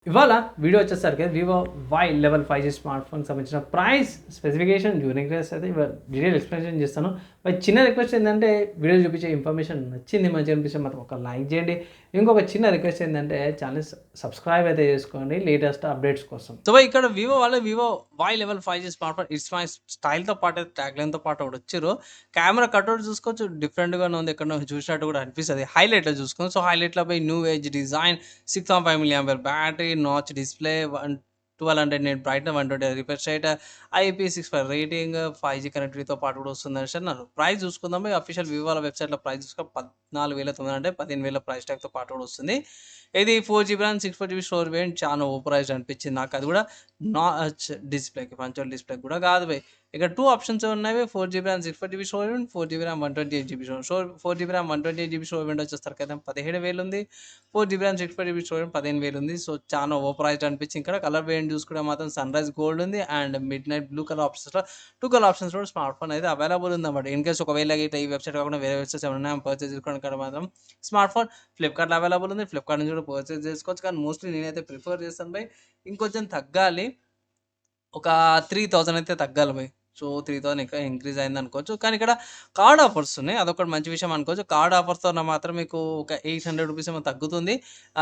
ఇవాళ వీడియో వచ్చేసరికి Vivo Y11 5G smart ఫోన్కి సంబంధించిన ప్రైస్ స్పెసిఫికేషన్ యూనిక్ రేస్ అయితే డీటెయిల్ ఎక్స్ప్లెనేషన్ చేస్తాను. బట్ చిన్న రిక్వెస్ట్ ఏంటంటే వీడియో చూపించే ఇన్ఫర్మేషన్ నచ్చింది మంచిగా అనిపిస్తే మాత్రం ఒక లైక్ చేయండి. ఇంకొక చిన్న రిక్వెస్ట్ ఏంటంటే ఛానల్ సబ్స్క్రైబ్ అయితే చేసుకోండి లేటెస్ట్ అప్డేట్స్ కోసం. సో ఇక్కడ వివో వాళ్ళు Vivo Y11 5G smart phone it's my స్టైల్తో పాటు ట్యాగ్ లైన్తో పాటు ఒకటి వచ్చారు. కెమెరా కట్అవుట్ చూసుకోవచ్చు, డిఫరెంట్గానే ఉంది. ఎక్కడ చూసినట్టు కూడా అనిపిస్తుంది. హైలైట్లో చూసుకోండి. సో హైలైట్లో పోయి new age design, 6.5 mAh battery, notch display, 1200 net brightness, 120 refresh rate, IP65 rating, 5G కనెక్టివిటీతో పాటు కూడా వస్తుంది అనేసి అన్నారు. ప్రైస్ చూసుకుందాం. అఫీషియల్ వివో వాళ్ళ వెబ్సైట్లో ప్రైస్ చూసుకుంటే 14,900 15,000 ప్రైస్ ట్యాగ్తో పాటు కూడా వస్తుంది. ఇది 4GB RAM 64GB storage variant. చాలా ఓవర్ ప్రైస్డ్ అనిపించింది నాకు. అది కూడా నాచ్ డిస్ప్లేకి, పంచోల్ డిస్ప్లే కూడా కాదు భయ్. ఇక్కడ 2 ఆప్షన్స్ ఉన్నాయి. 4GB RAM 64GB storage variant, 4GB RAM 128GB storage. 4GB RAM 128GB storage variant వచ్చేసరికి అయితే 17,000 ఉంది. 4GB ర్యామ్ 64GB స్టోరేజ్ 15,000 ఉంది. సో చాలా ఓవర్ ప్రైస్డ్ అనిపించింది. ఇక్కడ కలర్ వేరియంట్ చూసుకుంటే మాత్రం సన్ రైజ్ గోల్డ్ ఉంది and mid night blue colour ఆప్షన్స్లో 2 కలర్ ఆప్షన్స్లో స్మార్ట్ ఫోన్ అయితే అవైలబుల్ ఉందన్నమాట. ఇన్ కేస్ ఒకవేళ ఈ వెబ్సైట్ కాకుండా వేరే వెబ్సైట్స్ ఏమైనా పర్చేస్ చేసుకోవడానికి మాత్రం స్మార్ట్ ఫోన్ ఫ్లిప్కార్ట్లో అవైలబుల్ ఉంది. ఫ్లిప్కార్ట్ నుంచి కూడా పర్చేస్ చేసుకోవచ్చు. కానీ మోస్ట్లీ నేనైతే ప్రిఫర్ చేస్తాను బై. ఇంకొంచెం తగ్గాలి, ఒక 3,000 అయితే తగ్గాలి బై. సో 3,000 ఇంకా ఇంక్రీజ్ అయింది అనుకోవచ్చు. కానీ ఇక్కడ కార్డ్ ఆఫర్స్ ఉన్నాయి, అదొకటి మంచి విషయం అనుకోవచ్చు. కార్డ్ ఆఫర్స్తో మాత్రం మీకు ఒక 800 రూపీస్ ఏమో తగ్గుతుంది.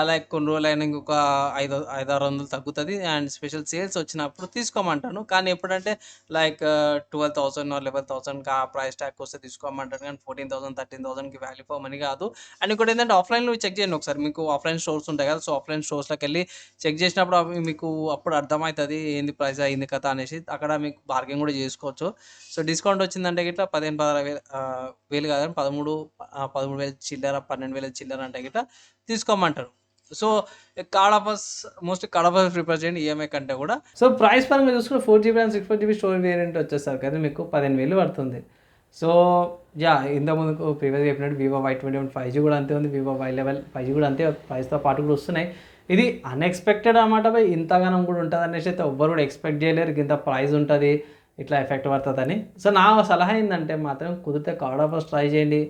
లైక్ కొన్ని రోజులు అయినా ఇంకొక 500-600 తగ్గుతుంది. అండ్ స్పెషల్ సేల్స్ వచ్చినప్పుడు తీసుకోమంటాను. కానీ ఎప్పుడంటే లైక్ 12,000 11,000కి ఆ ప్రైస్ ట్యాగ్ వస్తే తీసుకోమంటాను. కానీ 14,000 13,000కి వాల్యూ ఫర్ మనీ కాదు. అండ్ ఇంకోటి ఏంటంటే ఆఫ్లైన్లో చెక్ చేయండి ఒకసారి. మీకు ఆఫ్లైన్ స్టోర్స్ ఉంటాయి కదా, సో ఆఫ్లైన్ స్టోర్స్లోకి వెళ్ళి చెక్ చేసినప్పుడు అవి మీకు అప్పుడు అర్థమవుతుంది ఏంది ప్రైస్ అయింది కదా అనేసి. అక్కడ మీకు బార్గెన్ కూడా చేసుకోవచ్చు. సో డిస్కౌంట్ వచ్చిందంటే గిట్లా 15,000 వేలు కాదని 13,000 చిల్లర, 12,000 చిల్లర అంటే గిట్లా తీసుకోమంటారు. So card offers mostly card offers prefer చేయండి ఈఎంఐ కంటే కూడా. సో ప్రైస్ పరంగా చూసుకుంటే 4GB RAM 64GB storage variant వచ్చేసరికి అయితే మీకు 15,000 పడుతుంది. సో ఇంతకుముందుకు ప్రీవియస్గా చెప్పినట్టు వివో Y21 5G కూడా అంతే ఉంది. వివో Y11 5G కూడా అంతే ప్రైస్తో పాటు కూడా వస్తున్నాయి. ఇది అన్ఎక్స్పెక్టెడ్ అన్నమాట బై. ఇంతగానం కూడా ఉంటుంది అనేసి అయితే ఎవ్వరు కూడా ఎక్స్పెక్ట్ చేయలేరు. ఇంత ప్రైస్ ఉంటుంది, ఇట్లా ఎఫెక్ట్ పడుతుందని. సో నా సలహా ఏంటంటే మాత్రం కుదిరితే కార్డ్ ఆఫర్స్ ట్రై చేయండి.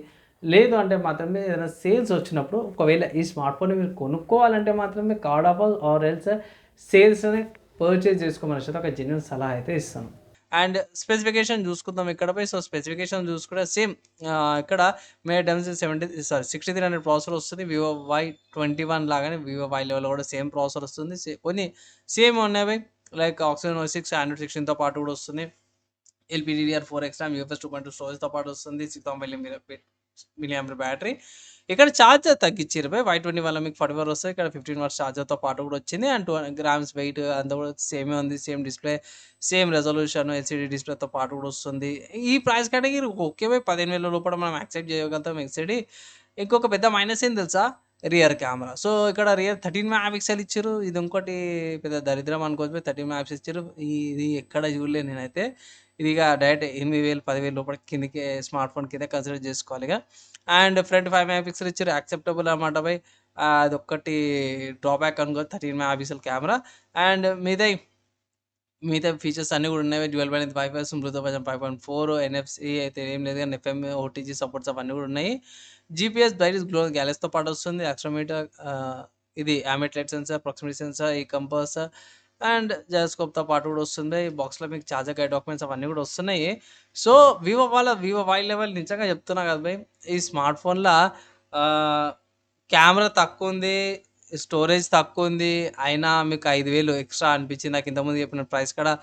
లేదు అంటే మాత్రమే ఏదైనా సేల్స్ వచ్చినప్పుడు ఒకవేళ ఈ స్మార్ట్ ఫోన్ మీరు కొనుక్కోవాలంటే మాత్రమే కార్డ్ ఆఫర్ ఆర్ ఎల్స్ సేల్స్ని పర్చేజ్ చేసుకోమని ఒక జెన్యున్ సలహా అయితే ఇస్తాను. అండ్ స్పెసిఫికేషన్ చూసుకుందాం ఇక్కడపై. సో స్పెసిఫికేషన్ చూసుకుంటే సేమ్ ఇక్కడ డెమ్సీ 6300 ప్రాసెసర్ వస్తుంది. వివో Y21 లాగానే వివో Y11 కూడా సేమ్ ప్రాసెసర్ వస్తుంది. కొన్ని సేమ్ ఉన్నాయి లైక్ ఆక్సిజన్ OS 6 ఆండ్రాయిడ్ 16తో పాటు కూడా వస్తుంది. LPDDR4 ఎక్స్ట్రా UFS 2.2 స్టోరేజ్తో పాటు వస్తుంది. 6,000 mAh బ్యాటరీ. ఇక్కడ ఛార్జర్ తగ్గించారు బై. Y20 వల్ల మీకు 44 వస్తుంది. ఇక్కడ 15 వాట్స్ ఛార్జర్తో పాటు కూడా వచ్చింది. అండ్ 200 గ్రామ్స్ వెయిట్ అంతా కూడా సేమే ఉంది. Same display, same resolution, LCD డిస్ప్లేతో పాటు కూడా వస్తుంది. ఈ ప్రైస్ కేటగిరీ ఓకే బై. 15,000 లోపల మనం యాక్సెప్ట్ చేయగలుగుతాం LCD. ఇంకొక పెద్ద మైనస్ ఏం తెలుసా, రియర్ కెమెరా. సో ఇక్కడ రియర్ 13 మెగాపిక్సెల్ ఇచ్చారు. ఇది ఇంకోటి పెద్ద దరిద్రం అనుకోవచ్చు. 13 మెగాపిక్సెల్ ఇచ్చారు. ఇది ఎక్కడ చూడలేదు నేనైతే. ఇది ఇక డైరెక్ట్ 8,000 10,000 లోపల కిందకి స్మార్ట్ ఫోన్ కింద కన్సిడర్ చేసుకోవాలి ఇక. అండ్ ఫ్రంట్ 5 మెగాపిక్సెల్ ఇచ్చారు, యాక్సెప్టబుల్ అన్నమాట బై. అదొక్కటి డ్రాబ్యాక్ అనుకోవచ్చు 13 మెగాపిక్సెల్ కెమెరా. అండ్ మిగతా ఫీచర్స్ అన్నీ కూడా ఉన్నాయి. Dual band wifi, Bluetooth version 5.4, NFC అయితే ఏం లేదు కానీ FM, OTG సపోర్ట్స్ అవన్నీ కూడా ఉన్నాయి. GPS బ్రైట్నెస్ గ్లో గ్యాలెక్స్తో పాటు వస్తుంది. యాక్సిలరోమీటర్, ఇది ambient light sensor, proximity sensor, ఈ కంపాస్ అండ్ జైరోస్కోప్తో పాటు కూడా వస్తుంది. బాక్స్లో మీకు చార్జర్ గైడ్ డాక్యుమెంట్స్ అవన్నీ కూడా వస్తున్నాయి. సో వివో Y11 నిజంగా చెప్తున్నా కదా భయ్, ఈ స్మార్ట్ ఫోన్లో కెమెరా తక్కువ ఉంది, స్టోరేజ్ తక్కువ ఉంది, అయినా మీకు 5,000 ఎక్స్ట్రా అనిపించింది. నాకు ఇంతకుముందు చెప్పిన ప్రైస్ కూడా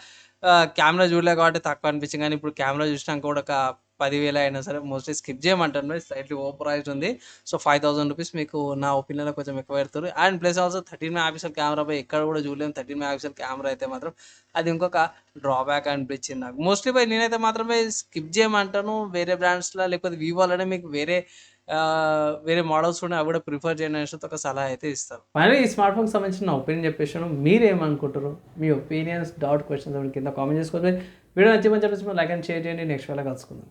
కెమెరా చూడలే కాబట్టి తక్కువ అనిపించింది. కానీ ఇప్పుడు కెమెరా చూసినాక కూడా ఒక 10,000 అయినా సరే మోస్ట్లీ స్కిప్ చేయమంటాను. స్లైట్లీ ఓవర్ ప్రైస్డ్ ఉంది. సో 5,000 రూపీస్ మీకు నా ఒపీనియన్లో కొంచెం ఎక్కువ పెడతారు. And plus also 13 megapixel camera పై ఎక్కడ కూడా చూడలేము. 13 మెగాపిక్సెల్ కెమెరా అయితే మాత్రం అది ఇంకొక డ్రాబ్యాక్ అనిపించింది నాకు. మోస్ట్లీ బై నేనైతే మాత్రమే స్కిప్ చేయమంటాను. వేరే బ్రాండ్స్లో లేకపోతే వివోలోనే మీకు వేరే మోడల్స్ ఉన్నాయి, అవి కూడా ప్రిఫర్ చేయని ఒక సలహా అయితే ఇస్తారు. మరి ఈ స్మార్ట్ ఫోన్కి సంబంధించిన ఒపీనియన్ చెప్పేసాను. మీరేమనుకుంటారు? మీ ఒపీనియన్స్ క్వశ్చన్స్ కింద కామెంట్ చేసుకోవచ్చు. వీడియో నచ్చి మంచి లైక్ అండ్ షేర్ చేయండి. నెక్స్ట్ వేళ కలుసుకుందాం.